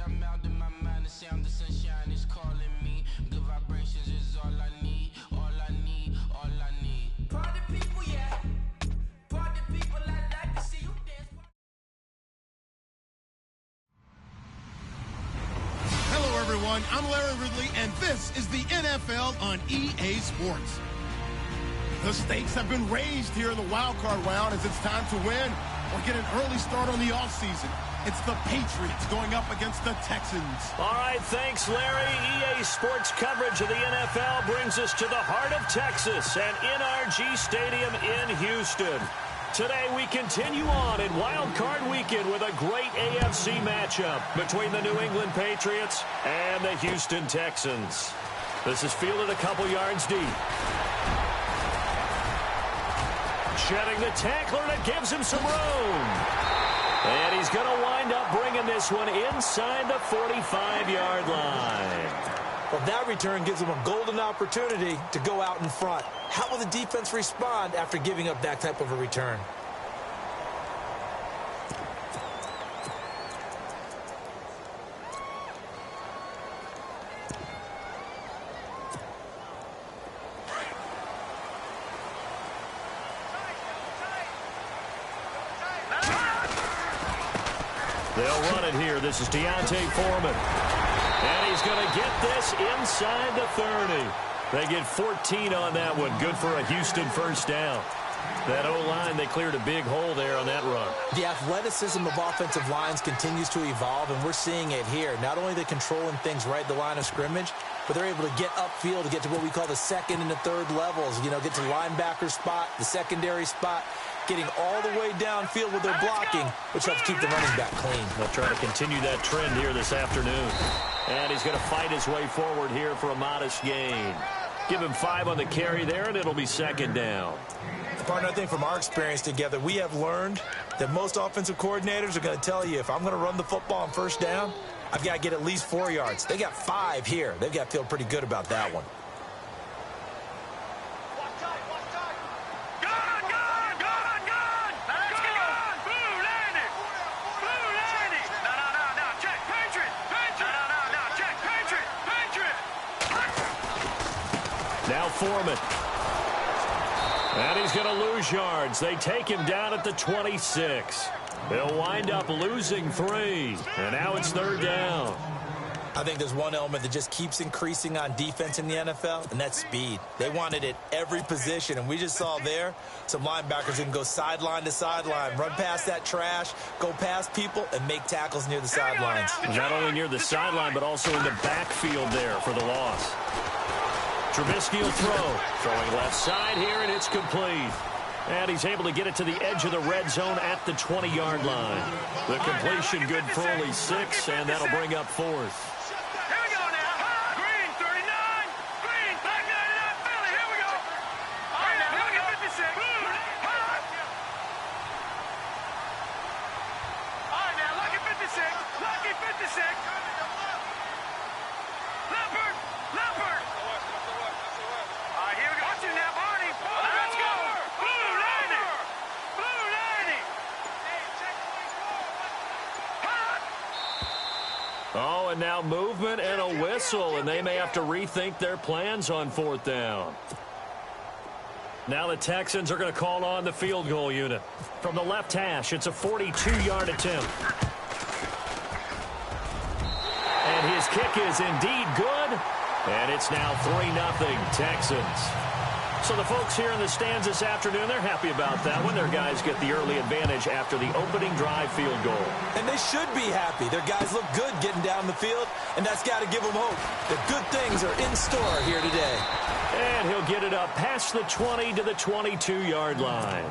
I'm out in my mind. The sound of sunshine is calling me. Good vibrations is all I need. All I need, all I need. Party people, yeah. Party people, I like to see you dance. Hello, everyone. I'm Larry Ridley, and this is the NFL on EA Sports. The stakes have been raised here in the wild card round as it's time to win or get an early start on the offseason. It's the Patriots going up against the Texans. All right, thanks, Larry. EA Sports coverage of the NFL brings us to the heart of Texas and NRG Stadium in Houston. Today we continue on in Wild Card Weekend with a great AFC matchup between the New England Patriots and the Houston Texans. This is fielded a couple yards deep. Shedding the tackler, and it gives him some room. And he's going to wind up bringing this one inside the 45-yard line. Well, that return gives him a golden opportunity to go out in front. How will the defense respond after giving up that type of a return? They'll run it here. This is D'Onta Foreman. And he's going to get this inside the 30. They get 14 on that one. Good for a Houston first down. That O-line, they cleared a big hole there on that run. The athleticism of offensive lines continues to evolve, and we're seeing it here. Not only are they controlling things right at the line of scrimmage, but they're able to get upfield to get to what we call the second and the third levels. You know, get to the linebacker spot, the secondary spot, getting all the way downfield with their blocking, which helps keep the running back clean. They'll try to continue that trend here this afternoon. And he's going to fight his way forward here for a modest gain. Give him 5 on the carry there, and it'll be second down. Partner, I think from our experience together, we have learned that most offensive coordinators are going to tell you, if I'm going to run the football on first down, I've got to get at least 4 yards. They got 5 here. They've got to feel pretty good about that one. Now Foreman. And he's going to lose yards. They take him down at the 26. They'll wind up losing 3. And now it's third down. I think there's one element that just keeps increasing on defense in the NFL, and that's speed. They want it at every position, and we just saw there some linebackers who can go sideline to sideline, run past that trash, go past people, and make tackles near the sidelines. Not only near the sideline, but also in the backfield there for the loss. Trubisky will throw. Throwing left side here, and it's complete. And he's able to get it to the edge of the red zone at the 20-yard line. The completion good for only 6, and that'll bring up 4th. Oh, and now movement and a whistle, and they may have to rethink their plans on 4th down. Now the Texans are going to call on the field goal unit. From the left hash, it's a 42-yard attempt. And his kick is indeed good, and it's now 3-0 Texans. So the folks here in the stands this afternoon, they're happy about that one. Their guys get the early advantage after the opening drive field goal. And they should be happy. Their guys look good getting down the field, and that's got to give them hope that good things are in store here today. And he'll get it up past the 20 to the 22-yard line.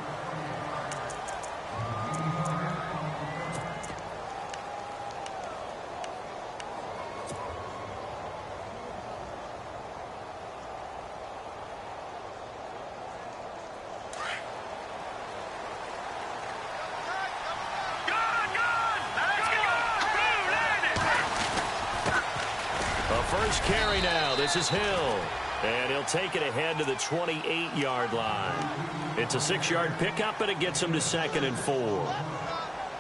First carry now. This is Hill. And he'll take it ahead to the 28-yard line. It's a 6-yard pickup, and it gets him to 2nd and 4.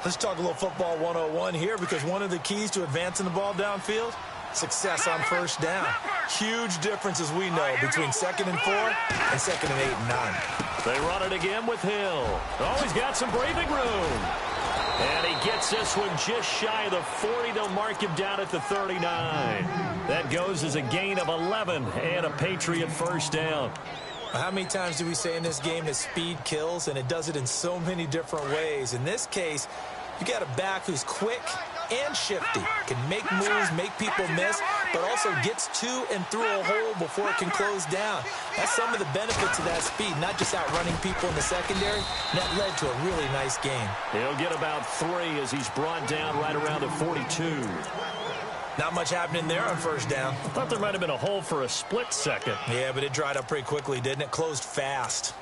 Let's talk a little football 101 here, because one of the keys to advancing the ball downfield, success on first down. Huge difference, as we know, between 2nd and 4 and 2nd and 8 and 9. They run it again with Hill. Oh, he's got some breathing room. And he gets this one just shy of the 40. They'll mark him down at the 39. That goes as a gain of 11 and a Patriot first down. How many times do we say in this game that speed kills, and it does it in so many different ways? In this case, you got a back who's quick and shifty, can make moves, make people miss, but also gets to and through a hole before it can close down. That's some of the benefits of that speed, not just outrunning people in the secondary. And that led to a really nice game. He'll get about 3 as he's brought down right around the 42. Not much happening there on first down. I thought there might have been a hole for a split second. Yeah, but it dried up pretty quickly, didn't it? Closed fast.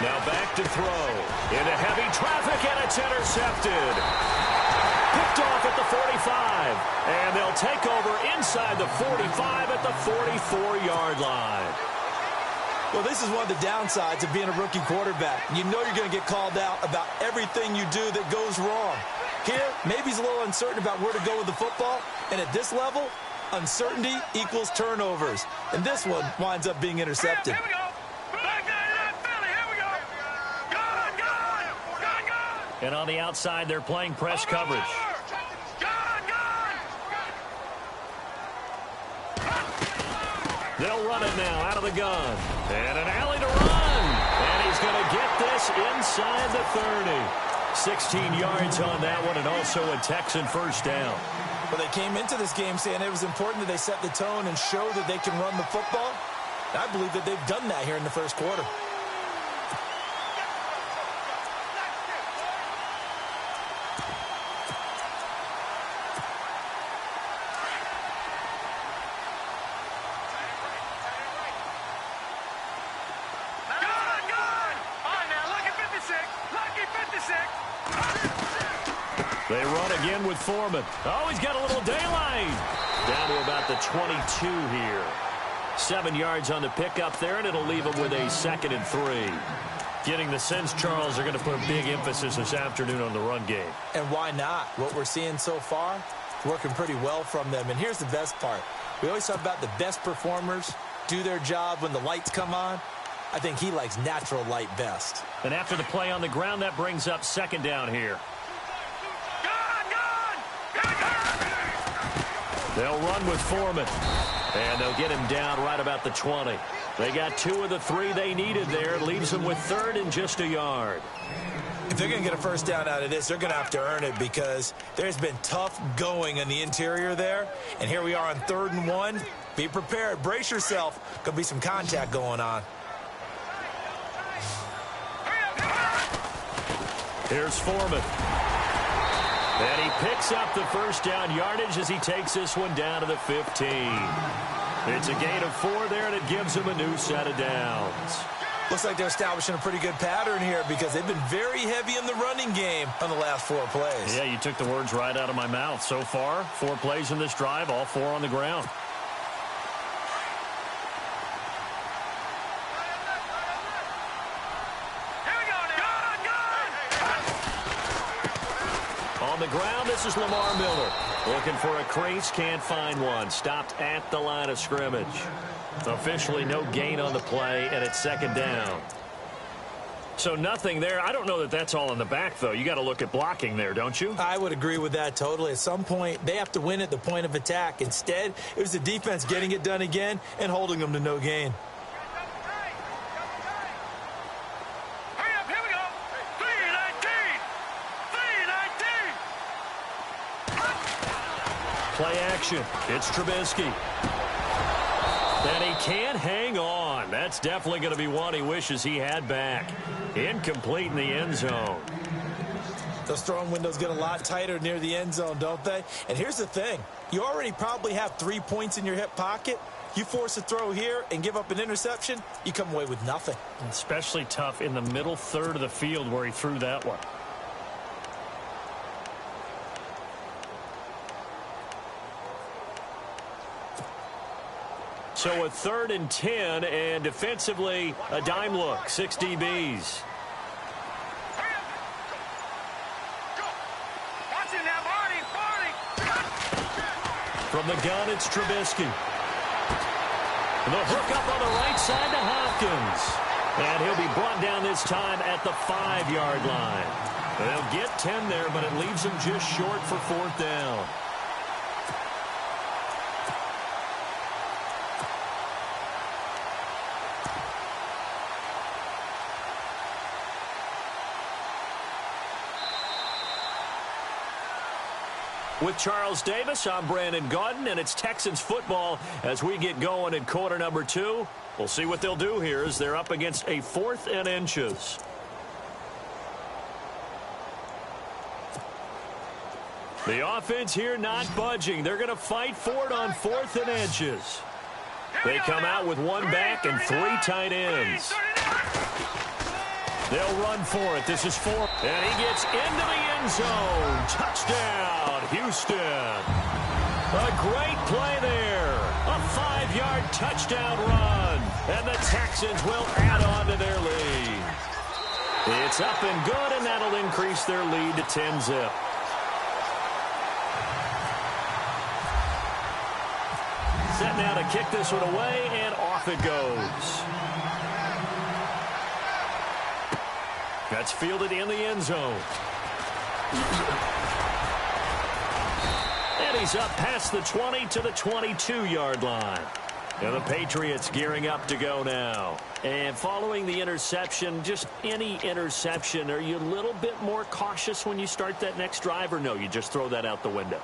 Now back to throw. Into heavy traffic, and it's intercepted. Picked off at the 45. And they'll take over inside the 45 at the 44-yard line. Well, this is one of the downsides of being a rookie quarterback. You know you're going to get called out about everything you do that goes wrong. Here, maybe he's a little uncertain about where to go with the football. And at this level, uncertainty equals turnovers. And this one winds up being intercepted. Here we go. Back there, Philly. Here we go. Gone. And on the outside, they're playing press coverage. They'll run it now out of the gun. And an alley to run. And he's going to get this inside the 30. 16 yards on that one, and also a Texan first down. Well, they came into this game saying it was important that they set the tone and show that they can run the football. I believe that they've done that here in the first quarter. They run again with Foreman. Oh, he's got a little daylight. Down to about the 22 here. 7 yards on the pickup there, and it'll leave him with a 2nd and 3. Getting the sense, Charles, they're going to put a big emphasis this afternoon on the run game. And why not? What we're seeing so far, working pretty well from them. And here's the best part. We always talk about the best performers do their job when the lights come on. I think he likes natural light best. And after the play on the ground, that brings up 2nd down here. They'll run with Foreman. And they'll get him down right about the 20. They got 2 of the 3 they needed there. Leaves them with 3rd and just a yard. If they're going to get a first down out of this, they're going to have to earn it, because there's been tough going in the interior there. And here we are on 3rd and 1. Be prepared. Brace yourself. Could be some contact going on. Here's Foreman. And he picks up the first down yardage as he takes this one down to the 15. It's a gain of 4 there, and it gives him a new set of downs. Looks like they're establishing a pretty good pattern here, because they've been very heavy in the running game on the last 4 plays. Yeah, you took the words right out of my mouth. So far, 4 plays in this drive, all 4 on the ground. On the ground, this is Lamar Miller. Looking for a crease, can't find one. Stopped at the line of scrimmage. Officially no gain on the play, and it's 2nd down. So nothing there. I don't know that that's all in the back, though. You got to look at blocking there, don't you? I would agree with that totally. At some point, they have to win at the point of attack. Instead, it was the defense getting it done again and holding them to no gain. Play action. It's Trubisky. And he can't hang on. That's definitely going to be one he wishes he had back. Incomplete in the end zone. Those throwing windows get a lot tighter near the end zone, don't they? And here's the thing. You already probably have 3 points in your hip pocket. You force a throw here and give up an interception, you come away with nothing. Especially tough in the middle third of the field where he threw that one. So a 3rd and 10, and defensively, a dime look, 6 DBs. From the gun, it's Trubisky. The hook up on the right side to Hopkins. And he'll be brought down this time at the 5-yard line. They'll get 10 there, but it leaves them just short for 4th down. With Charles Davis, I'm Brandon Gaudin, and it's Texans football as we get going in quarter number 2. We'll see what they'll do here as they're up against a 4th and inches. The offense here not budging. They're going to fight for it on 4th and inches. They come out with 1 back and 3 tight ends. They'll run for it. This is 4. And he gets into the end zone. Touchdown, Houston. A great play there. A 5-yard touchdown run. And the Texans will add on to their lead. It's up and good, and that'll increase their lead to 10-zip. Set now to kick this one away, and off it goes. That's fielded in the end zone. And he's up past the 20 to the 22-yard line. And the Patriots gearing up to go now. And following the interception, just any interception, are you a little bit more cautious when you start that next drive, or no, you just throw that out the window?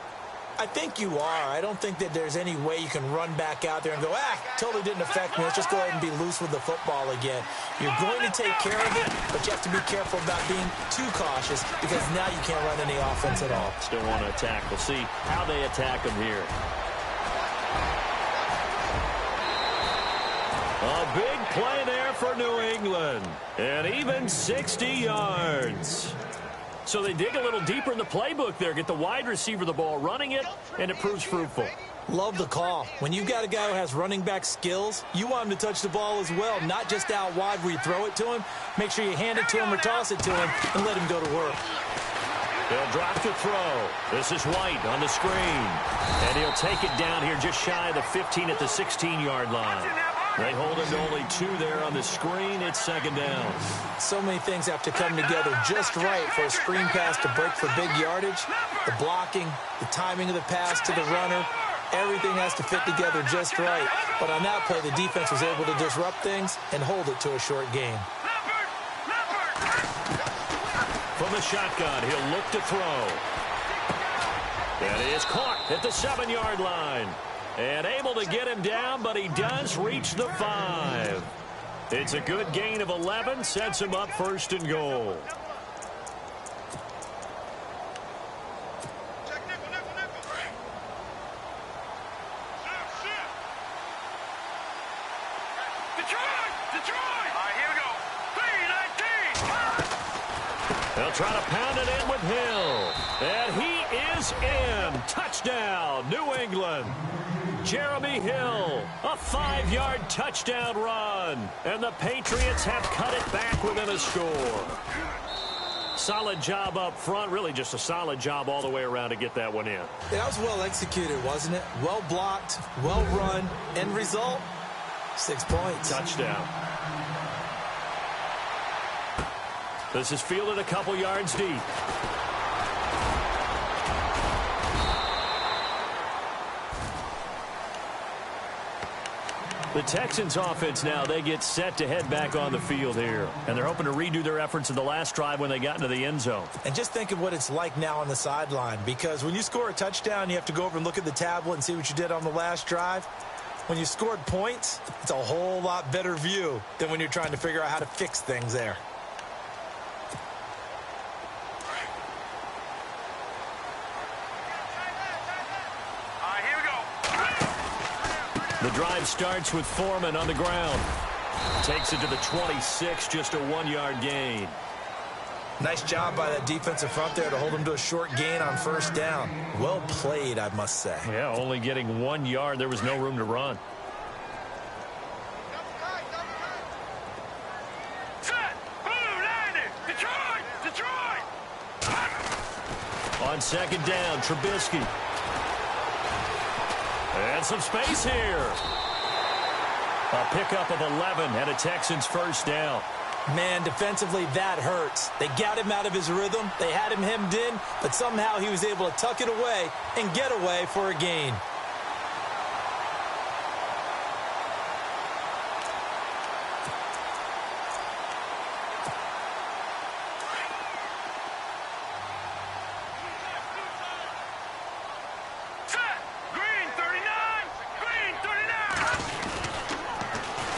I think you are. I don't think that there's any way you can run back out there and go, totally didn't affect me. Let's just go ahead and be loose with the football again. You're going to take care of it, but you have to be careful about being too cautious because now you can't run any offense at all. Still want to attack. We'll see how they attack them here. A big play there for New England. And even 60 yards. So they dig a little deeper in the playbook there, get the wide receiver the ball, running it, and it proves fruitful. Love the call. When you've got a guy who has running back skills, you want him to touch the ball as well, not just out wide where you throw it to him. Make sure you hand it to him or toss it to him and let him go to work. They'll drop the throw. This is White on the screen. And he'll take it down here just shy of the 15 at the 16-yard line. They hold him to only 2 there on the screen. It's 2nd down. So many things have to come together just right for a screen pass to break for big yardage. The blocking, the timing of the pass to the runner, everything has to fit together just right. But on that play, the defense was able to disrupt things and hold it to a short game. From the shotgun, he'll look to throw. And he is caught at the 7-yard line. And able to get him down, but he does reach the 5. It's a good gain of 11, sets him up 1st and goal. Detroit! All right, here we go. 3-19. They'll try to pound it in with Hill. And he is in. Touchdown, New England. Jeremy Hill, a 5-yard touchdown run. And the Patriots have cut it back within a score. Solid job up front, really just a solid job all the way around to get that one in. That was well executed, wasn't it? Well blocked, well run. End result, 6 points. Touchdown. This is fielded a couple yards deep. The Texans offense now, they get set to head back on the field here. And they're hoping to redo their efforts in the last drive when they got into the end zone. And just think of what it's like now on the sideline. Because when you score a touchdown, you have to go over and look at the tablet and see what you did on the last drive. When you scored points, it's a whole lot better view than when you're trying to figure out how to fix things there. The drive starts with Foreman on the ground. Takes it to the 26, just a 1-yard gain. Nice job by that defensive front there to hold him to a short gain on 1st down. Well played, I must say. Yeah, only getting 1 yard. There was no room to run. On second down, Trubisky. And some space here. A pickup of 11 and a Texans first down. Man, defensively, that hurts. They got him out of his rhythm. They had him hemmed in, but somehow he was able to tuck it away and get away for a gain.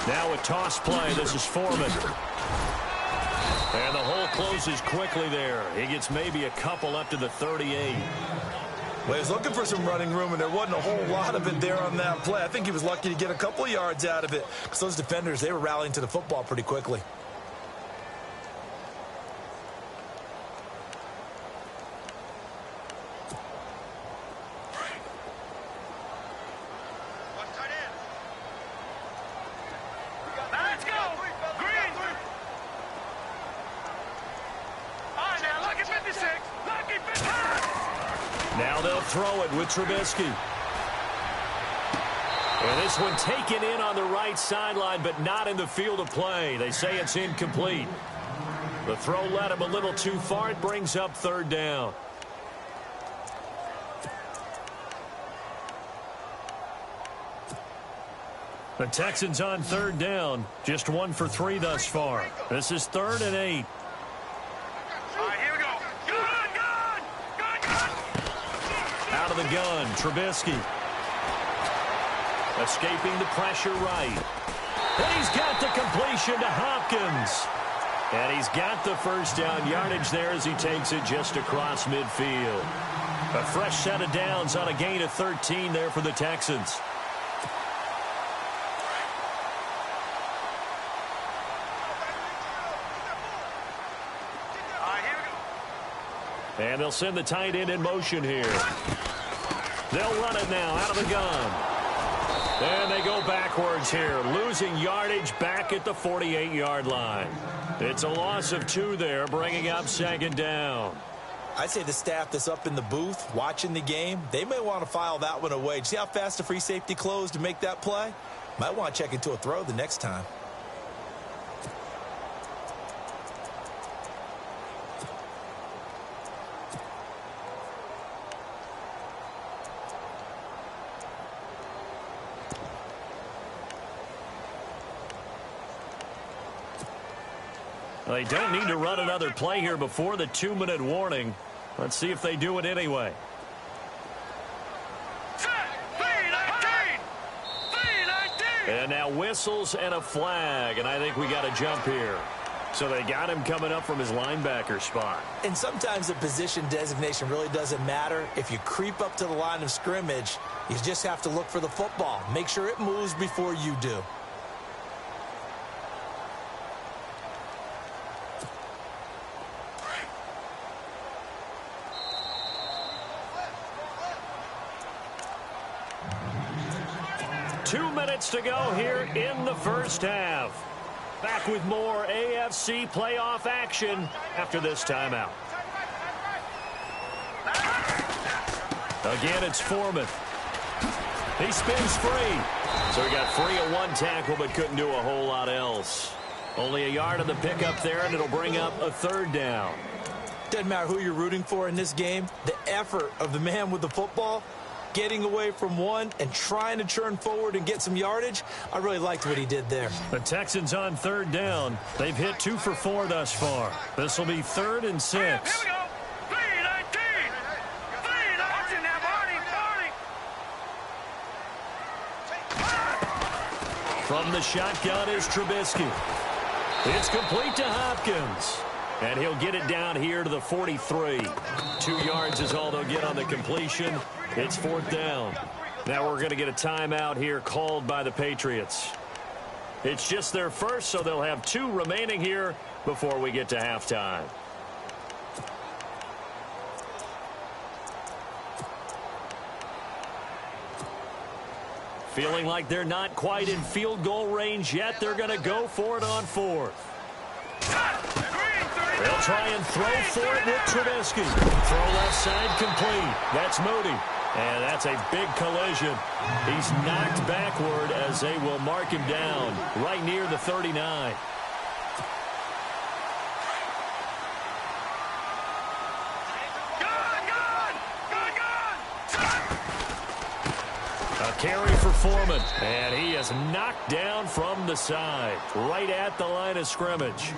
Now a toss play. This is Foreman. And the hole closes quickly there. He gets maybe a couple up to the 38. Well, he was looking for some running room, and there wasn't a whole lot of it there on that play. I think he was lucky to get a couple of yards out of it because those defenders, they were rallying to the football pretty quickly. Now they'll throw it with Trubisky. And this one taken in on the right sideline, but not in the field of play. They say it's incomplete. The throw led him a little too far. It brings up third down. The Texans on third down. Just 1 for 3 thus far. This is 3rd and 8. Out of the gun, Trubisky. Escaping the pressure right. And he's got the completion to Hopkins. And he's got the first down yardage there as he takes it just across midfield. A fresh set of downs on a gain of 13 there for the Texans. And they'll send the tight end in motion here. They'll run it now out of the gun. And they go backwards here, losing yardage back at the 48-yard line. It's a loss of 2 there, bringing up second down. I'd say the staff that's up in the booth watching the game, they may want to file that one away. See how fast the free safety closed to make that play? Might want to check into a throw the next time. They don't need to run another play here before the 2-minute warning. Let's see if they do it anyway. And now whistles and a flag, and I think we got a jump here. So they got him coming up from his linebacker spot. And sometimes the position designation really doesn't matter. If you creep up to the line of scrimmage, you just have to look for the football. Make sure it moves before you do. To go here in the first half. Back with more AFC playoff action after this timeout. Again, it's Foreman. He spins free. So he got free of 1 tackle but couldn't do a whole lot else. Only a yard on the pickup there, and it'll bring up a 3rd down. Doesn't matter who you're rooting for in this game. The effort of the man with the football, getting away from one and trying to churn forward and get some yardage. I really liked what he did there. The Texans on 3rd down. They've hit 2 for 4 thus far. This will be 3rd and 6. Here we go. 3-19. From the shotgun is Trubisky. It's complete to Hopkins. And he'll get it down here to the 43. 2 yards is all they'll get on the completion. It's 4th down. Now we're going to get a timeout here called by the Patriots. It's just their first, so they'll have 2 remaining here before we get to halftime. Feeling like they're not quite in field goal range yet. They're going to go for it on 4th. Green 30. They'll try and throw for it with Trubisky. Throw left side complete. That's Moody. And that's a big collision. He's knocked backward as they will mark him down right near the 39. A carry for Foreman. And he is knocked down from the side, right at the line of scrimmage.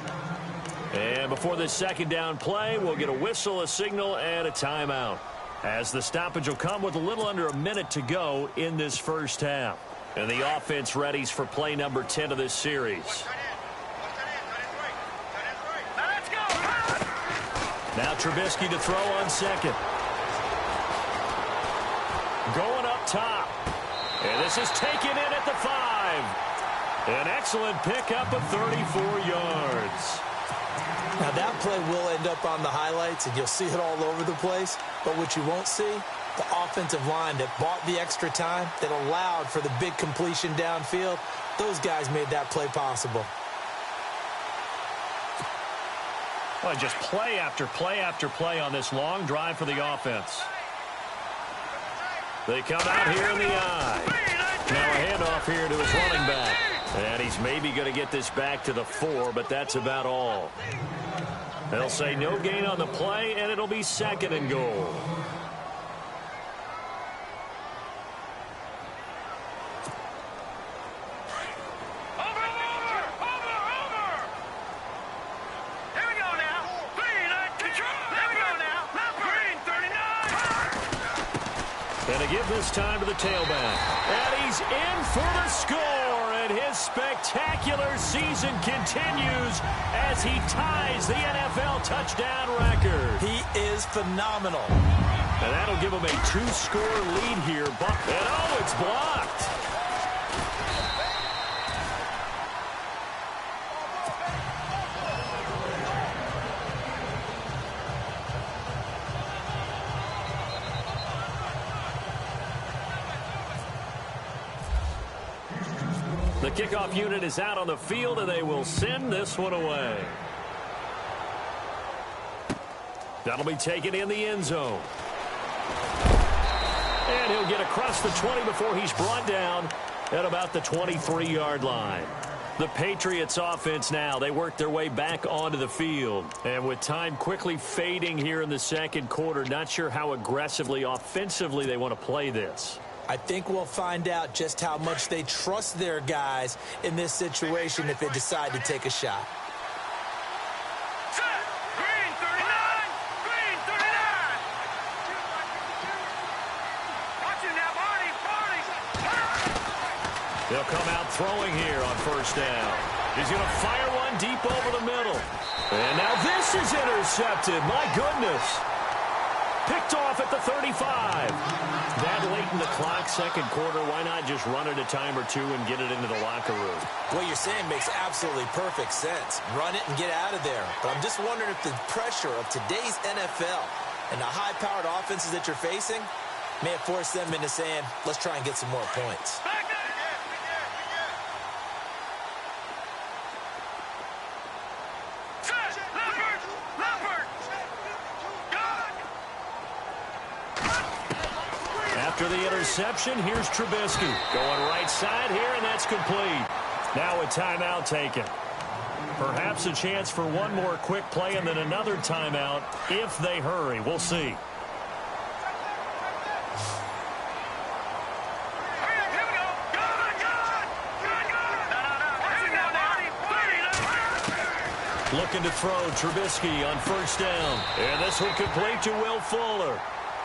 And before this second down play, we'll get a whistle, a signal, and a timeout, as the stoppage will come with a little under a minute to go in this first half. And the offense readies for play number 10 of this series. Now Trubisky to throw on second. Going up top. And this is taken in at the 5. An excellent pickup of 34 yards. Now, that play will end up on the highlights, and you'll see it all over the place. But what you won't see, the offensive line that bought the extra time, that allowed for the big completion downfield, those guys made that play possible. Well, just play after play after play on this long drive for the offense. They come out here in the eye. Now a handoff here to his running back. And he's maybe going to get this back to the 4, but that's about all. They'll say no gain on the play, and it'll be second and goal. And to give this time to the tailback. And he's in for the score. And his spectacular season continues as he ties the NFL touchdown record. He is phenomenal. And that'll give him a 2-score lead here. And oh, it's blocked. The kickoff unit is out on the field, and they will send this one away. That'll be taken in the end zone. And he'll get across the 20 before he's brought down at about the 23-yard line. The Patriots offense now, they work their way back onto the field. And with time quickly fading here in the second quarter, not sure how aggressively, offensively they want to play this. I think we'll find out just how much they trust their guys in this situation if they decide to take a shot. Green 39! Green 39! Watching that body, body! They'll come out throwing here on first down. He's going to fire one deep over the middle. And now this is intercepted. My goodness. Picked off at the 35. That late in the clock, second quarter, why not just run it a time or two and get it into the locker room? What you're saying makes absolutely perfect sense. Run it and get out of there. But I'm just wondering if the pressure of today's NFL and the high-powered offenses that you're facing may have forced them into saying, let's try and get some more points. After the interception, here's Trubisky. Going right side here, and that's complete. Now a timeout taken. Perhaps a chance for one more quick play and then another timeout if they hurry. We'll see. Looking to throw Trubisky on first down. And this one complete to Will Fuller.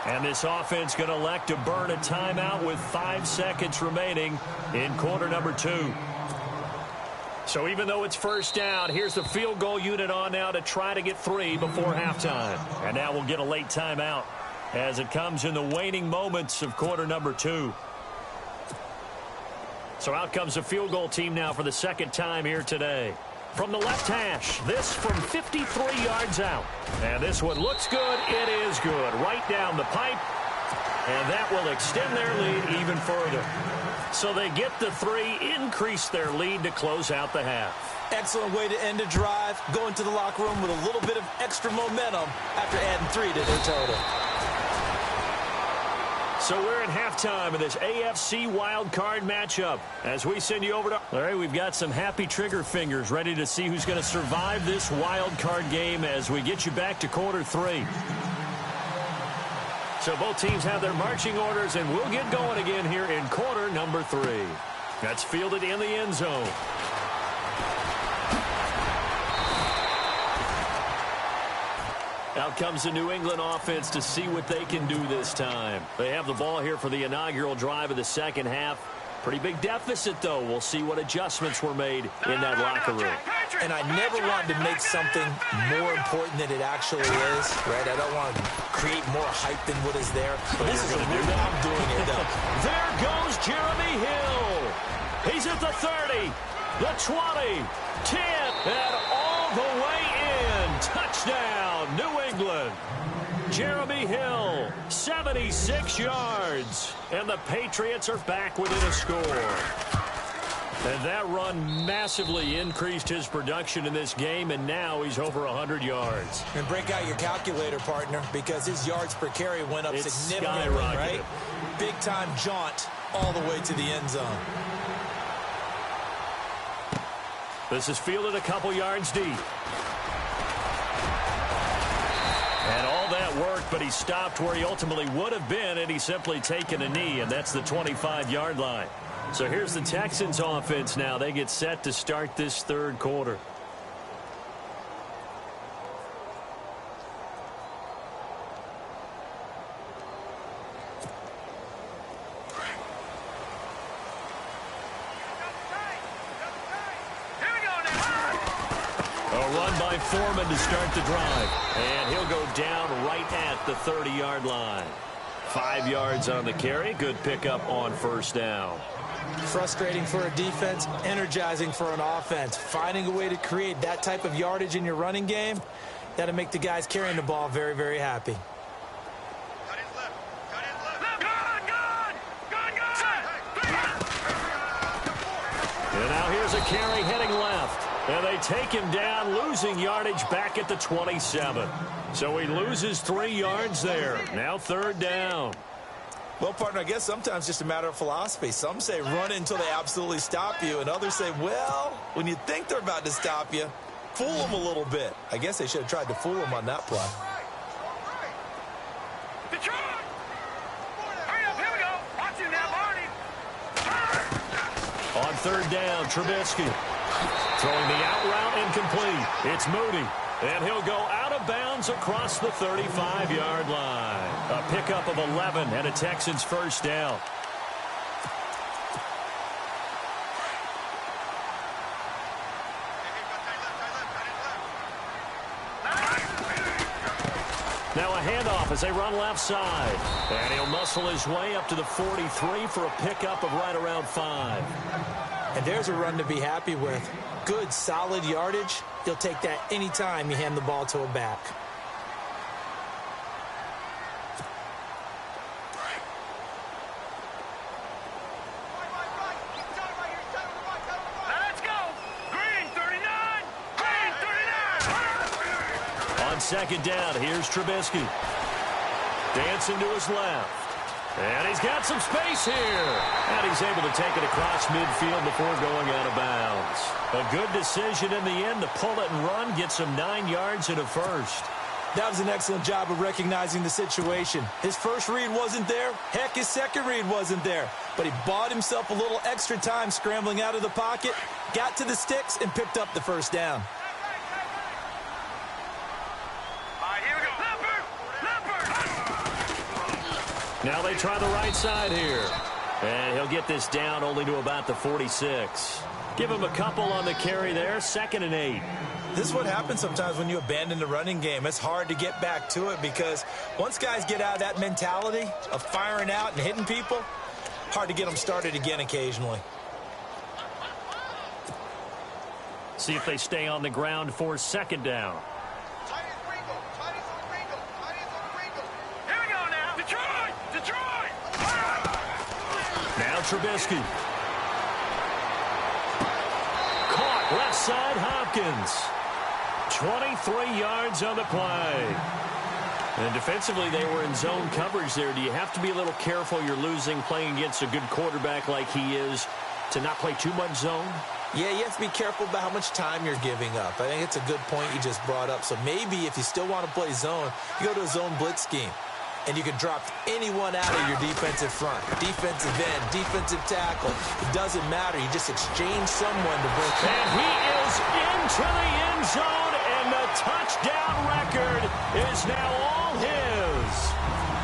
And this offense going to elect to burn a timeout with 5 seconds remaining in quarter number 2. So even though it's first down, here's the field goal unit on now to try to get 3 before halftime. And now we'll get a late timeout as it comes in the waning moments of quarter number 2. So out comes the field goal team now for the second time here today. From the left hash, this from 53 yards out. And this one looks good. It is good. Right down the pipe. And that will extend their lead even further. So they get the 3, increase their lead to close out the half. Excellent way to end a drive, going to the locker room with a little bit of extra momentum after adding 3 to their total. So we're at halftime of this AFC wildcard matchup. As we send you over to... All right, we've got some happy trigger fingers ready to see who's going to survive this wildcard game as we get you back to quarter 3. So both teams have their marching orders, and we'll get going again here in quarter number 3. That's fielded in the end zone. Out comes the New England offense to see what they can do this time. They have the ball here for the inaugural drive of the second half. Pretty big deficit, though. We'll see what adjustments were made in that locker room. And I never wanted to make something more important than it actually is, right? I don't want to create more hype than what is there. But this is a new way I'm doing it, though. There goes Jeremy Hill. He's at the 30, the 20, 10, and all the way in. Touchdown, New England. Jeremy Hill, 76 yards. And the Patriots are back within a score. And that run massively increased his production in this game, and now he's over 100 yards. And break out your calculator, partner, because his yards per carry went up significantly, right? Big-time jaunt all the way to the end zone. This is fielded a couple yards deep. And all that worked, but he stopped where he ultimately would have been, and he's simply taken a knee, and that's the 25-yard line. So here's the Texans offense now. They get set to start this third quarter. Foreman to start the drive, and he'll go down right at the 30-yard line. 5 yards on the carry. Good pickup on first down. Frustrating for a defense, energizing for an offense. Finding a way to create that type of yardage in your running game, that'll make the guys carrying the ball very, very happy. And now here's a carry heading left. And they take him down, losing yardage back at the 27. So he loses 3 yards there. Now third down. Well, partner, I guess sometimes just a matter of philosophy. Some say run until they absolutely stop you, and others say, well, when you think they're about to stop you, fool them a little bit. I guess they should have tried to fool them on that play. On third down, Trubisky. Throwing the out route incomplete. It's Moody. And he'll go out of bounds across the 35-yard line. A pickup of 11 and a Texans first down. Now a handoff as they run left side. And he'll muscle his way up to the 43 for a pickup of right around 5. And there's a run to be happy with. Good, solid yardage. You'll take that anytime you hand the ball to a back. Let's go. Green 39. Green 39. On second down, here's Trubisky. Dancing to his left. And he's got some space here. And he's able to take it across midfield before going out of bounds. A good decision in the end to pull it and run, get some 9 yards and a first. That was an excellent job of recognizing the situation. His first read wasn't there. Heck, his second read wasn't there. But he bought himself a little extra time scrambling out of the pocket, got to the sticks, and picked up the first down. Now they try the right side here. And he'll get this down only to about the 46. Give him a couple on the carry there. 2nd and 8. This is what happens sometimes when you abandon the running game. It's hard to get back to it because once guys get out of that mentality of firing out and hitting people, hard to get them started again occasionally. See if they stay on the ground for 2nd down. Trubisky. Caught left side, Hopkins. 23 yards on the play. And defensively, they were in zone coverage there. Do you have to be a little careful? You're losing playing against a good quarterback like he is to not play too much zone? Yeah, you have to be careful about how much time you're giving up. I think it's a good point you just brought up. So maybe if you still want to play zone, you go to a zone blitz scheme. And you can drop anyone out of your defensive front. Defensive end, defensive tackle. It doesn't matter. You just exchange someone to break. And he is into the end zone, and the touchdown record is now all his.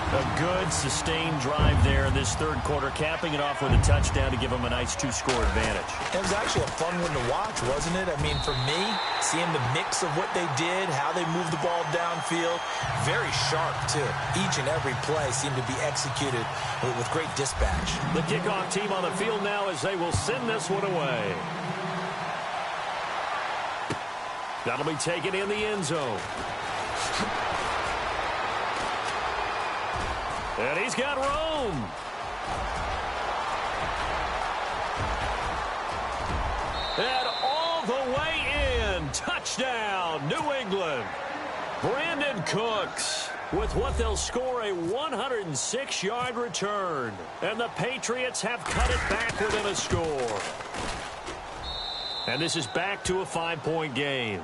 A good, sustained drive there in this third quarter, capping it off with a touchdown to give him a nice 2-score advantage. It was actually a fun one to watch, wasn't it? I mean, for me, seeing the mix of what they did, how they moved the ball downfield, very sharp, too. Each and every play seemed to be executed with great dispatch. The kickoff team on the field now as they will send this one away. That'll be taken in the end zone. And he's got room. And all the way in. Touchdown, New England. Brandon Cooks with what they'll score a 106-yard return. And the Patriots have cut it back within a score. And this is back to a 5-point game.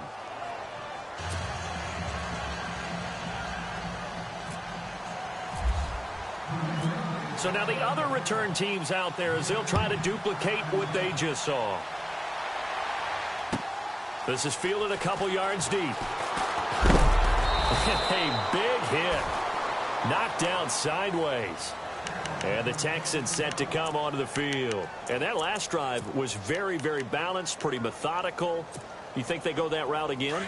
So now the other return teams out there as they'll try to duplicate what they just saw. This is fielded a couple yards deep. A big hit. Knocked down sideways. And the Texans set to come onto the field. And that last drive was very, very balanced, pretty methodical. You think they go that route again?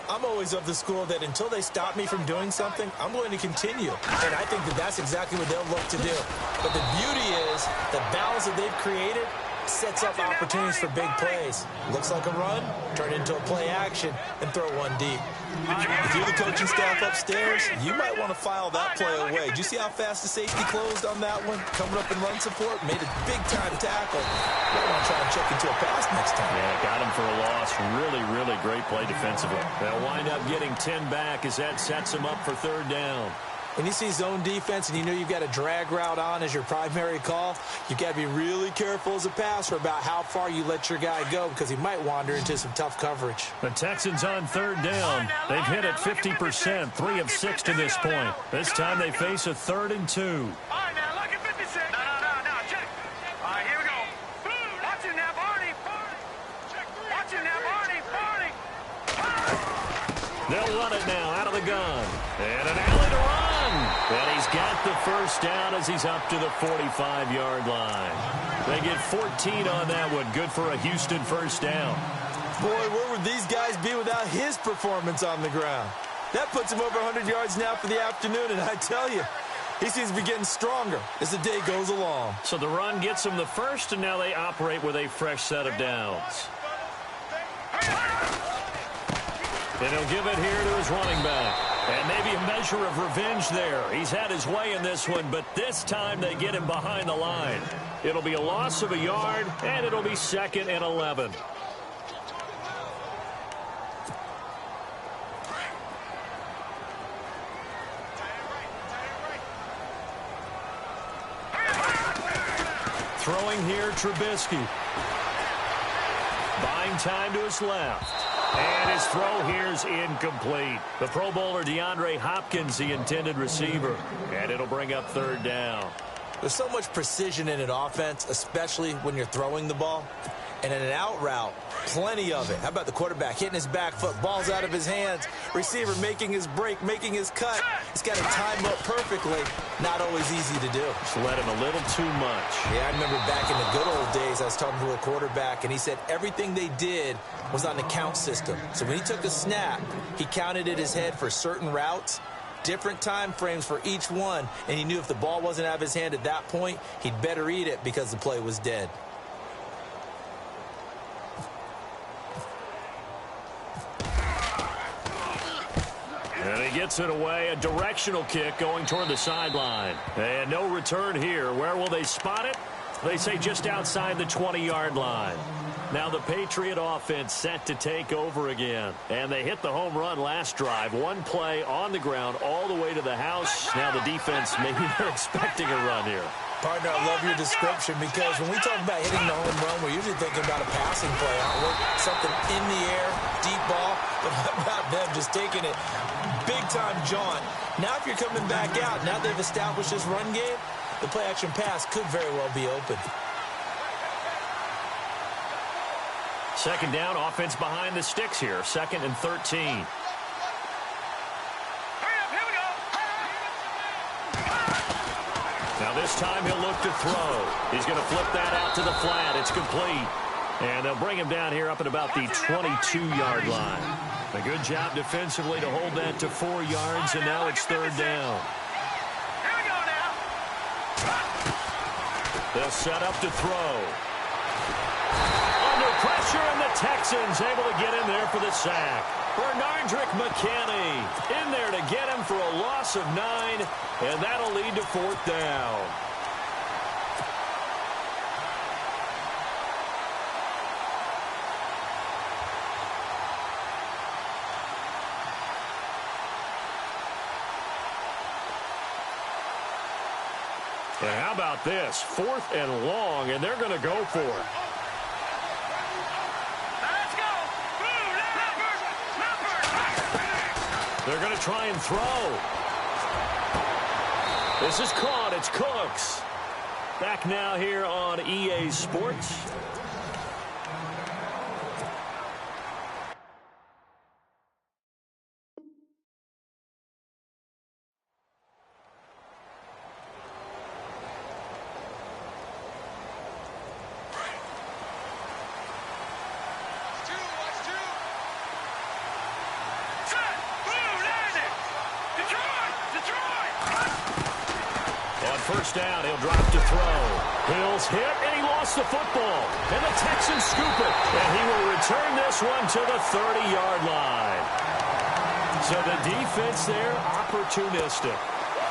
I'm always of the school that until they stop me from doing something, I'm going to continue. And I think that that's exactly what they'll look to do. But the beauty is the balance that they've created sets up opportunities for big plays. Looks like a run, turn it into a play action, and throw one deep. If you're the coaching staff upstairs, you might want to file that play away. Did you see how fast the safety closed on that one? Coming up in run support, made a big-time tackle. Might want to try and check into a pass next time. Yeah, got him for a loss. Really, really great play defensively. They'll wind up getting 10 back as that sets them up for third down. When you see zone defense and you know you've got a drag route on as your primary call, you've got to be really careful as a passer about how far you let your guy go because he might wander into some tough coverage. The Texans on third down. They've hit it 50%, 3 of 6 to this point. This time they face a 3rd and 2. All right, now, look at 56. No, check. All right, here we go. Watch it now, Barney. Watch it now, Barney. They'll run it now out of the gun. And an alley to run. And he's got the first down as he's up to the 45-yard line. They get 14 on that one. Good for a Houston first down. Boy, where would these guys be without his performance on the ground? That puts him over 100 yards now for the afternoon, and I tell you, he seems to be getting stronger as the day goes along. So the run gets him the first, and now they operate with a fresh set of downs. And he'll give it here to his running back. And maybe a measure of revenge there. He's had his way in this one, but this time they get him behind the line. It'll be a loss of a yard, and it'll be 2nd and 11. Throwing here, Trubisky. Buying time to his left. And his throw here is incomplete. The Pro Bowler DeAndre Hopkins, the intended receiver. And it'll bring up 3rd down. There's so much precision in an offense, especially when you're throwing the ball. And in an out route, plenty of it. How about the quarterback hitting his back foot, ball's out of his hands, receiver making his break, making his cut. He's got to time up perfectly. Not always easy to do. Just let him a little too much. Yeah, I remember back in the good old days, I was talking to a quarterback, and he said everything they did was on the count system. So when he took a snap, he counted in his head for certain routes, different time frames for each one, and he knew if the ball wasn't out of his hand at that point, he'd better eat it because the play was dead. And he gets it away, a directional kick going toward the sideline. And no return here. Where will they spot it? They say just outside the 20-yard line. Now the Patriot offense set to take over again. And they hit the home run last drive. One play on the ground all the way to the house. Now the defense, maybe they're expecting a run here. Partner, I love your description because when we talk about hitting the home run, we're usually thinking about a passing play, aren't we? Something in the air, deep ball. But how about them just taking it big-time jaunt? Now if you're coming back out, now they've established this run game, the play-action pass could very well be open. Second down, offense behind the sticks here. 2nd and 13. Now this time he'll look to throw. He's going to flip that out to the flat. It's complete. And they'll bring him down here up at about the 22-yard line. A good job defensively to hold that to 4 yards, and now it's 3rd down. They'll set up to throw. Under pressure, and the Texans able to get in there for the sack. Bernardrick McKinney in there to get him for a loss of 9, and that'll lead to 4th down. And how about this? 4th and long, and they're going to go for it. They're going to try and throw. This is caught. It's Cooks. Back now here on EA Sports. First down, he'll drop to throw. Hill's hit, and he lost the football. And the Texans scoop it. And he will return this one to the 30-yard line. So the defense there, opportunistic.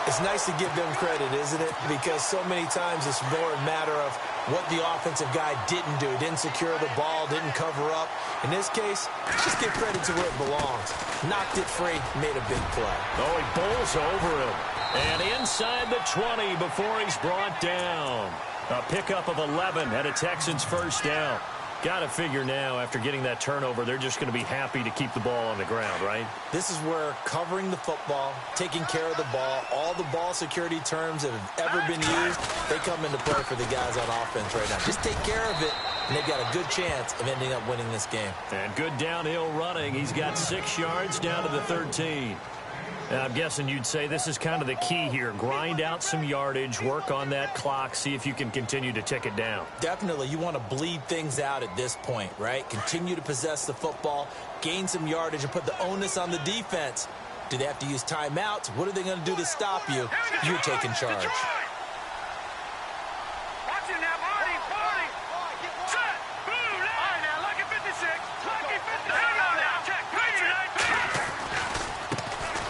It's nice to give them credit, isn't it? Because so many times it's more a matter of what the offensive guy didn't do. Didn't secure the ball, didn't cover up. In this case, just give credit to where it belongs. Knocked it free, made a big play. Oh, he bowls over him. And inside the 20 before he's brought down. A pickup of 11 at a Texans first down. Got to figure now, after getting that turnover, they're just going to be happy to keep the ball on the ground, right? This is where covering the football, taking care of the ball, all the ball security terms that have ever been used, they come into play for the guys on offense right now. Just take care of it, and they've got a good chance of ending up winning this game. And good downhill running. He's got 6 yards down to the 13. I'm guessing you'd say this is kind of the key here. Grind out some yardage, work on that clock, see if you can continue to tick it down. Definitely. You want to bleed things out at this point, right? Continue to possess the football, gain some yardage, and put the onus on the defense. Do they have to use timeouts? What are they going to do to stop you? You're taking charge.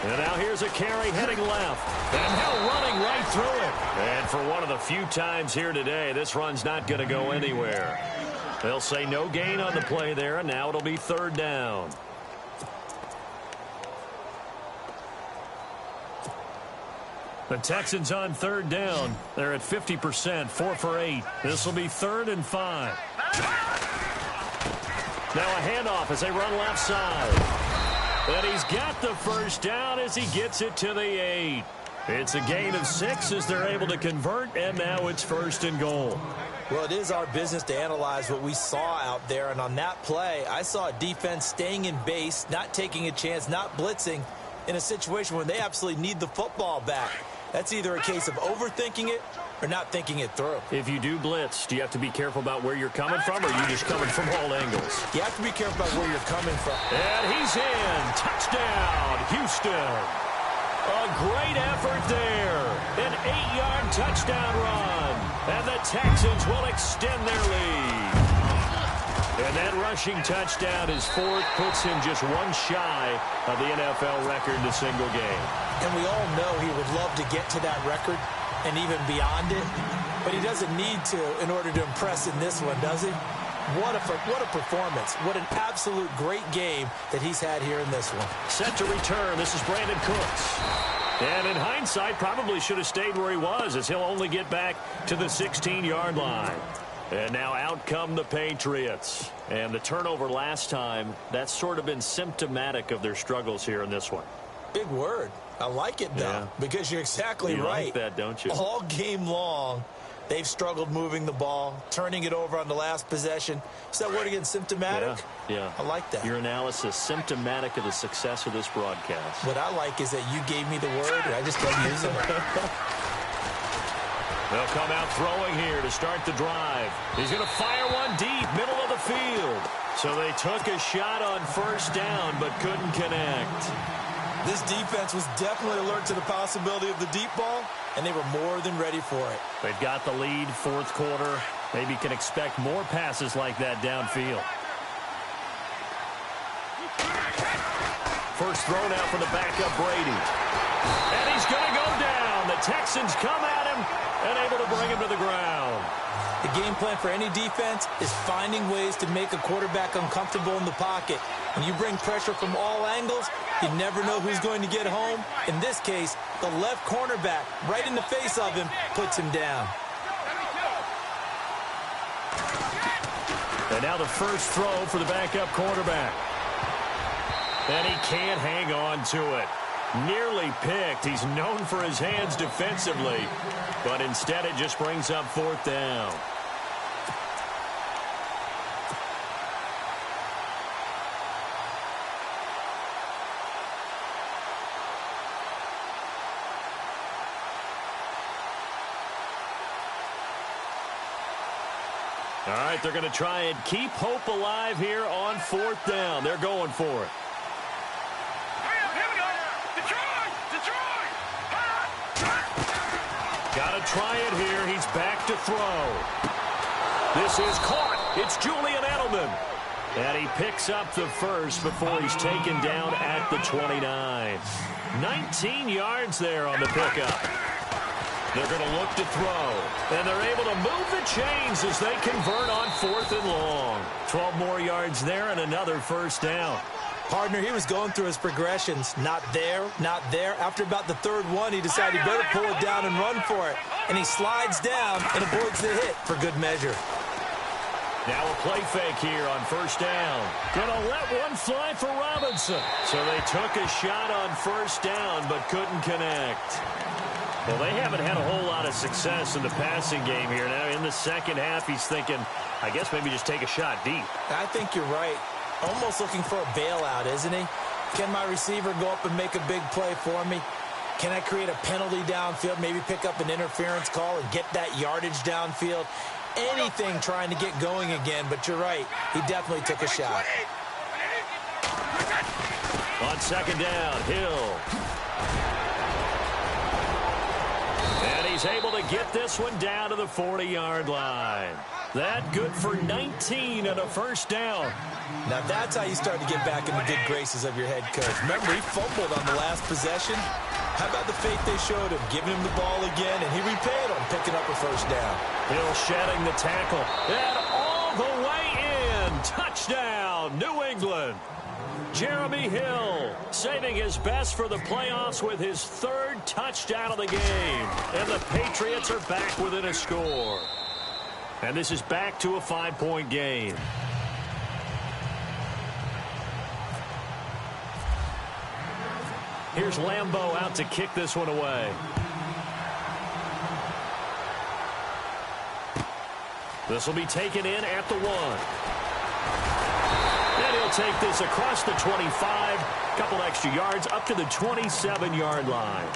And now here's a carry heading left. And Hill running right through it. And for one of the few times here today, this run's not going to go anywhere. They'll say no gain on the play there, and now it'll be 3rd down. The Texans on 3rd down. They're at 50%, 4 for 8. This will be 3rd and 5. Now a handoff as they run left side. And he's got the first down as he gets it to the 8. It's a gain of 6 as they're able to convert, and now it's 1st and goal. Well, it is our business to analyze what we saw out there, and on that play, I saw a defense staying in base, not taking a chance, not blitzing, in a situation where they absolutely need the football back. That's either a case of overthinking it or not thinking it through. If you do blitz, do you have to be careful about where you're coming from, or are you just coming from all angles? You have to be careful about where you're coming from. And he's in. Touchdown, Houston. A great effort there. An 8-yard touchdown run. And the Texans will extend their lead. And that rushing touchdown is 4th, puts him just one shy of the NFL record in a single game. And we all know he would love to get to that record and even beyond it. but he doesn't need to in order to impress in this one, does he? What a performance. What an absolute great game that he's had here in this one. Set to return. This is Brandon Cooks. And in hindsight, probably should have stayed where he was, as he'll only get back to the 16-yard line. And now out come the Patriots. And the turnover last time, that's sort of been symptomatic of their struggles here in this one. Big word. I like it, though, because you're exactly right. You like that, don't you? All game long, they've struggled moving the ball, turning it over on the last possession. Is that word again, symptomatic? Yeah. I like that. Your analysis, symptomatic of the success of this broadcast. What I like is that you gave me the word, and I just kept using it. They'll come out throwing here to start the drive. He's going to fire one deep, middle of the field. So they took a shot on first down, but couldn't connect. This defense was definitely alert to the possibility of the deep ball, and they were more than ready for it. They've got the lead, fourth quarter. Maybe can expect more passes like that downfield. First throw now for the backup Brady. And he's going to go down. The Texans come at him and able to bring him to the ground. The game plan for any defense is finding ways to make a quarterback uncomfortable in the pocket. When you bring pressure from all angles, you never know who's going to get home. In this case, the left cornerback, right in the face of him, puts him down. And now the first throw for the backup quarterback. And he can't hang on to it. Nearly picked. He's known for his hands defensively, but instead it just brings up fourth down. All right, they're going to try and keep hope alive here on fourth down. They're going for it. Here we go. Detroit! Got to try it here. He's back to throw. This is caught. It's Julian Edelman. And he picks up the first before he's taken down at the 29. 19 yards there on the pickup. They're going to look to throw. And they're able to move the chains as they convert on fourth and long. 12 more yards there and another first down. Partner, he was going through his progressions. Not there, not there. After about the third one, he decided he better pull it down and run for it. And he slides down and avoids the hit for good measure. Now a play fake here on first down. Gonna let one fly for Robinson. So they took a shot on first down but couldn't connect. Well, they haven't had a whole lot of success in the passing game here. Now in the second half, he's thinking, I guess maybe just take a shot deep. I think you're right. Almost looking for a bailout, isn't he? Can my receiver go up and make a big play for me? Can I create a penalty downfield, maybe pick up an interference call and get that yardage downfield? Anything trying to get going again, but you're right. He definitely took a shot. On second down, Hill. And he's able to get this one down to the 40-yard line. That good for 19 and a first down. Now that's how you start to get back in the good graces of your head coach. Remember, he fumbled on the last possession. How about the faith they showed him, giving him the ball again, and he repaid on picking up a first down. Hill shedding the tackle. And all the way in. Touchdown, New England. Jeremy Hill saving his best for the playoffs with his third touchdown of the game. And the Patriots are back within a score. And this is back to a 5-point game. Here's Lambeau out to kick this one away. This will be taken in at the 1. And he'll take this across the 25. Couple extra yards up to the 27-yard line.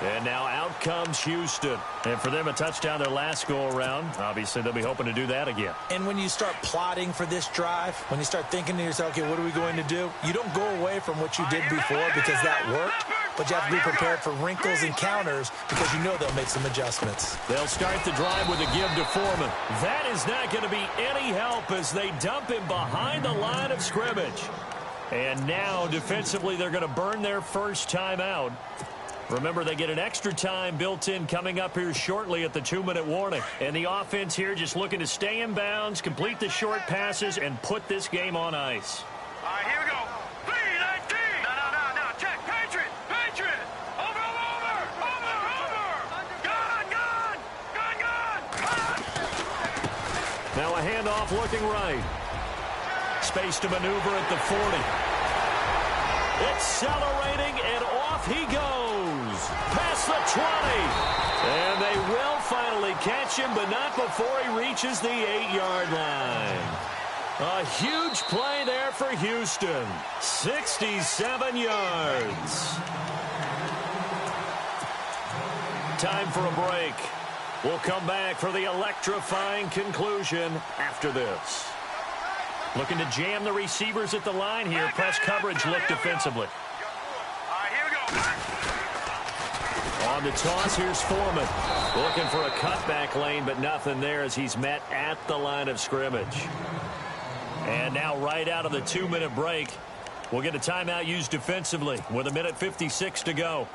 And now out comes Houston. And for them, a touchdown their last go-around. Obviously, they'll be hoping to do that again. And when you start plotting for this drive, when you start thinking to yourself, okay, what are we going to do? You don't go away from what you did before because that worked. But you have to be prepared for wrinkles and counters because you know they'll make some adjustments. They'll start the drive with a give to Foreman. That is not going to be any help as they dump him behind the line of scrimmage. And now, defensively, they're going to burn their first time out. Remember, they get an extra time built in coming up here shortly at the 2-minute warning. And the offense here just looking to stay in bounds, complete the short passes, and put this game on ice. All right, here we go. 3-19. No. Check. Patriot. Over. Gun. Now a handoff looking right. Space to maneuver at the 40. Accelerating, and off he goes. Past the 20. And they will finally catch him, but not before he reaches the 8-yard line. A huge play there for Houston. 67 yards. Time for a break. We'll come back for the electrifying conclusion after this. Looking to jam the receivers at the line here. Press coverage look defensively. All right, here we go. On the toss, here's Foreman. Looking for a cutback lane, but nothing there as he's met at the line of scrimmage. And now right out of the 2-minute break, we'll get a timeout used defensively with 1:56 to go.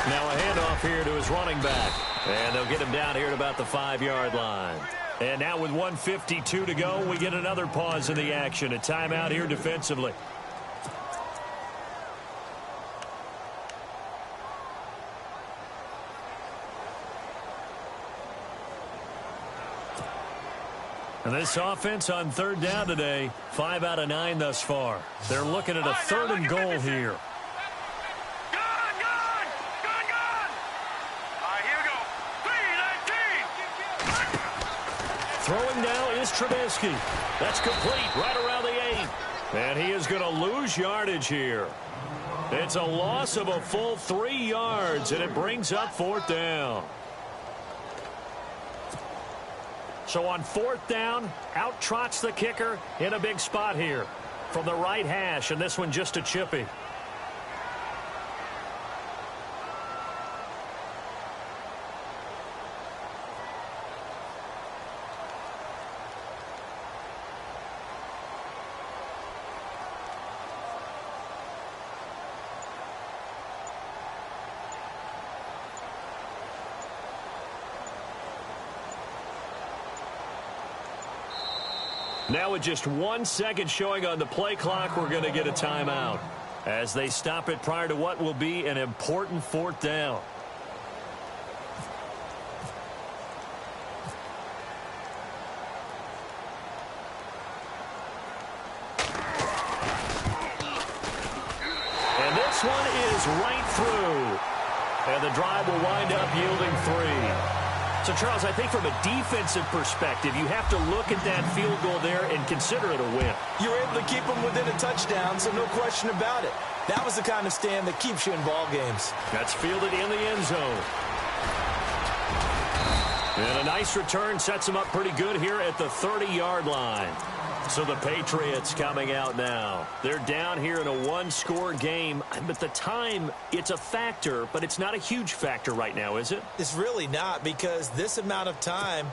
Now a handoff here to his running back. And they'll get him down here at about the 5-yard line. And now with 1:52 to go, we get another pause in the action. A timeout here defensively. And this offense on 3rd down today, 5 out of 9 thus far. They're looking at a 3rd and goal here. Throwing now is Trubisky. That's complete right around the 8. And he is going to lose yardage here. It's a loss of a full 3 yards, and it brings up 4th down. So on 4th down, out trots the kicker in a big spot here from the right hash, and this one just a chippy. Now with just 1 second showing on the play clock, we're going to get a timeout as they stop it prior to what will be an important 4th down. And this one is right through. And the drive will wind up yielding 3. So, Charles, I think from a defensive perspective, you have to look at that field goal there and consider it a win. You were able to keep them within a touchdown, so no question about it. That was the kind of stand that keeps you in ball games. That's fielded in the end zone. And a nice return sets them up pretty good here at the 30-yard line. So the Patriots coming out now. They're down here in a 1-score game. But the time, it's a factor, but it's not a huge factor right now, is it? It's really not, because this amount of time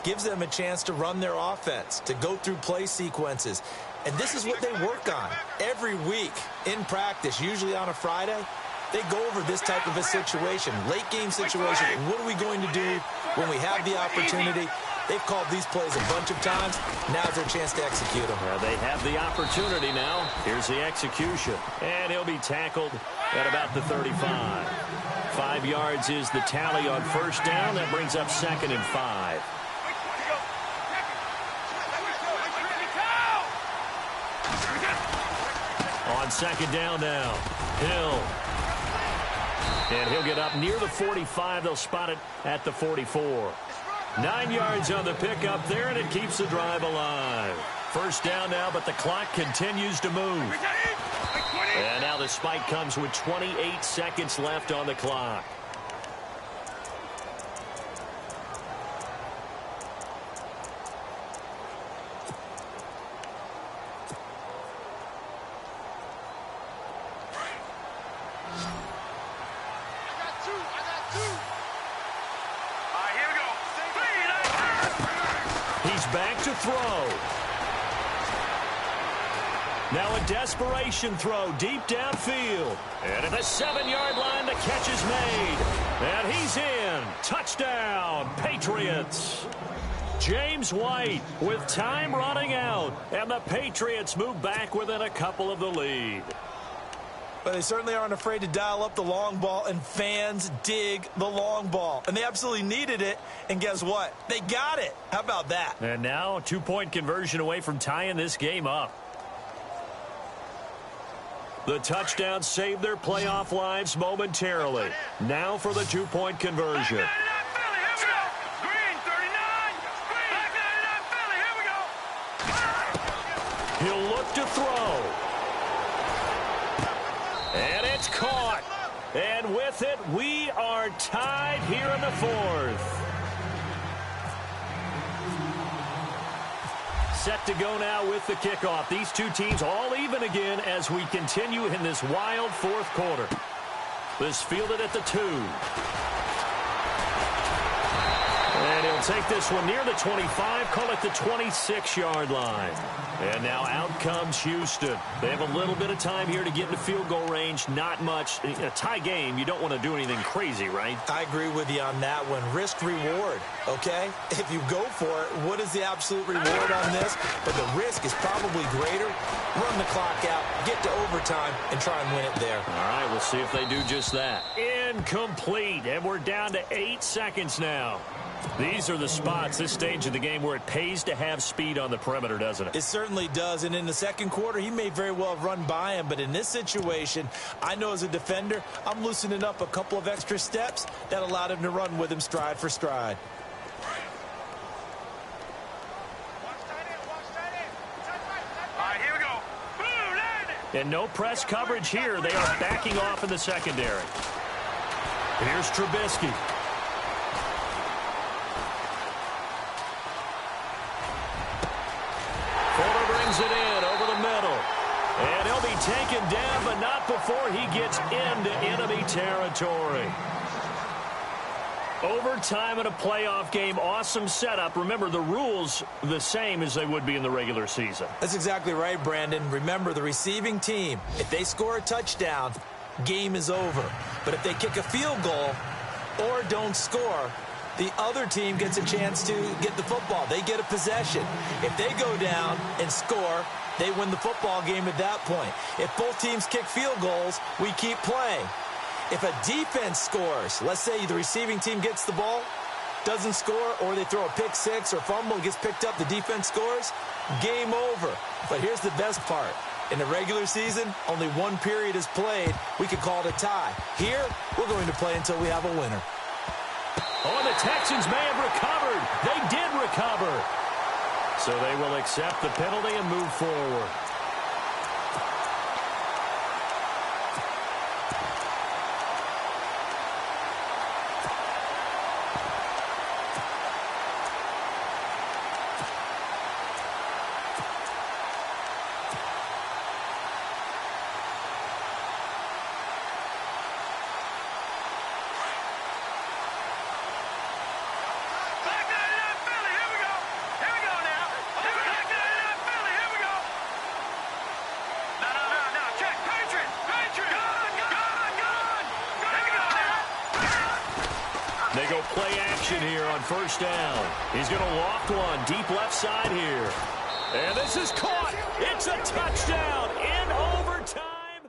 gives them a chance to run their offense, to go through play sequences. And this is what they work on every week in practice, usually on a Friday. They go over this type of a situation, late game situation. What are we going to do when we have the opportunity? They've called these plays a bunch of times. Now's their chance to execute them. They have the opportunity now. Here's the execution. And he'll be tackled at about the 35. 5 yards is the tally on 1st down. That brings up 2nd and 5. On 2nd down now, Hill. And he'll get up near the 45. They'll spot it at the 44. 9 yards on the pickup there, and it keeps the drive alive. 1st down now, but the clock continues to move. And now the spike comes with 28 seconds left on the clock. back to throw. Now a desperation throw deep downfield. And at the 7-yard line, the catch is made. And he's in. Touchdown, Patriots. James White with time running out. And the Patriots move back within a couple of the lead. But they certainly aren't afraid to dial up the long ball, and fans dig the long ball. And they absolutely needed it, and guess what? They got it. How about that? And now a 2-point conversion away from tying this game up. The touchdown saved their playoff lives momentarily. Now for the 2-point conversion. He'll look to throw. And it's caught. And with it, we are tied here in the 4th. Set to go now with the kickoff. These two teams all even again as we continue in this wild 4th quarter. This fielded at the 2. And he'll take this one near the 25, call it the 26-yard line. And now out comes Houston. They have a little bit of time here to get into field goal range. Not much. In a tie game, you don't want to do anything crazy, right? I agree with you on that one. Risk-reward, okay? If you go for it, what is the absolute reward on this? But the risk is probably greater. Run the clock out, get to overtime, and try and win it there. All right, we'll see if they do just that. Incomplete, and we're down to 8 seconds now. These are the spots, this stage of the game, where it pays to have speed on the perimeter, doesn't it? It certainly does, and in the second quarter, he may very well have run by him, but in this situation, I know as a defender, I'm loosening up a couple of extra steps that allowed him to run with him stride for stride. All right, here we go. Boom, landed. And no press coverage here. They are backing off in the secondary. Here's Trubisky. Brings it in over the middle. And he'll be taken down, but not before he gets into enemy territory. Overtime in a playoff game, awesome setup. Remember, the rules the same as they would be in the regular season. That's exactly right, Brandon. Remember, the receiving team, if they score a touchdown, game is over. But if they kick a field goal or don't score, the other team gets a chance to get the football. They get a possession. If they go down and score, they win the football game at that point. If both teams kick field goals, we keep playing. If a defense scores, let's say the receiving team gets the ball, doesn't score, or they throw a pick six or fumble, gets picked up, the defense scores, game over. But here's the best part. In the regular season, only one period is played. We could call it a tie. Here, we're going to play until we have a winner. Oh, the Texans may have recovered. They did recover. So they will accept the penalty and move forward. They go play action here on first down. He's going to loft one deep left side here. And this is caught. It's a touchdown in overtime.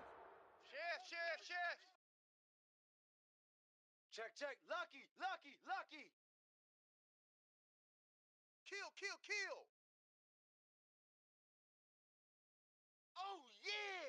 Check. Lucky. Kill. Oh, yeah.